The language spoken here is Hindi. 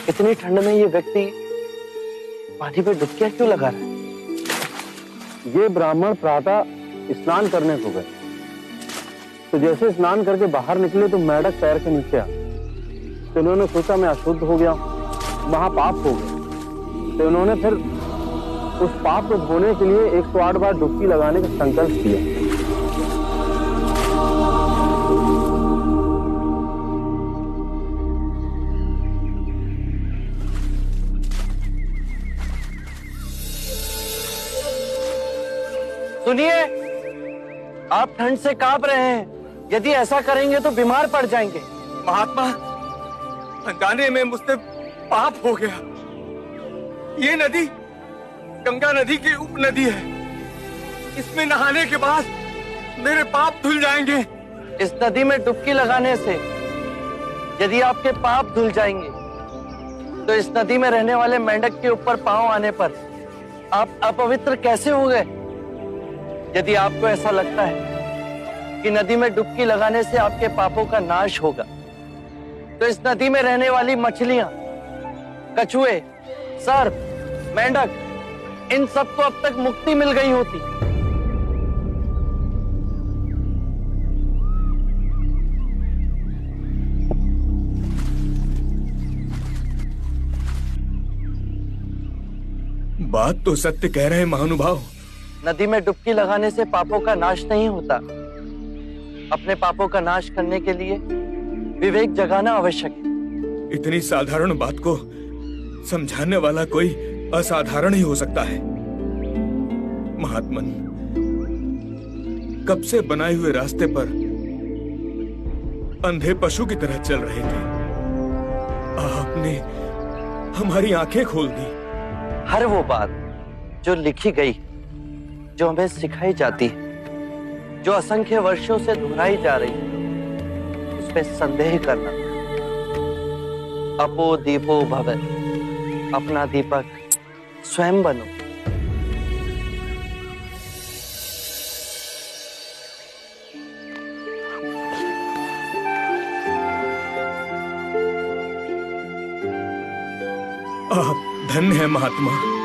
इतनी ठंड में ये व्यक्ति पानी पे डुबकियां क्यों लगा रहा है? ये ब्राह्मण प्रातः स्नान करने को गए, तो जैसे स्नान करके बाहर निकले तो मेंढक पैर के नीचे आ, तो उन्होंने सोचा मैं अशुद्ध हो गया, महापाप हो गया। तो उन्होंने फिर उस पाप को धोने के लिए 108 बार डुबकी लगाने का संकल्प किया। सुनिए, आप ठंड से कांप रहे हैं। यदि ऐसा करेंगे तो बीमार पड़ जाएंगे। महात्मा, अनजाने में मुझसे पाप हो गया। ये नदी गंगा नदी की उपनदी है। इसमें नहाने के बाद मेरे पाप धुल जाएंगे। इस नदी में डुबकी लगाने से यदि आपके पाप धुल जाएंगे, तो इस नदी में रहने वाले मेंढक के ऊपर पांव आने पर आप अपवित्र कैसे हो गए? यदि आपको ऐसा लगता है कि नदी में डुबकी लगाने से आपके पापों का नाश होगा, तो इस नदी में रहने वाली मछलियां, कछुए, सर्प, मेंढक, इन सबको अब तक मुक्ति मिल गई होती। बात तो सत्य कह रहे हैं महानुभाव। नदी में डुबकी लगाने से पापों का नाश नहीं होता। अपने पापों का नाश करने के लिए विवेक जगाना आवश्यक है। इतनी साधारण बात को समझाने वाला कोई असाधारण ही हो सकता है। महात्मन, कब से बनाए हुए रास्ते पर अंधे पशु की तरह चल रहे थे। आपने हमारी आंखें खोल दी। हर वो बात जो लिखी गई, जो हमें सिखाई जाती है, जो असंख्य वर्षों से दोहराई जा रही है, उसमें संदेह करना। अपो दीपो भव, अपना दीपक स्वयं बनो। आप धन्य है महात्मा।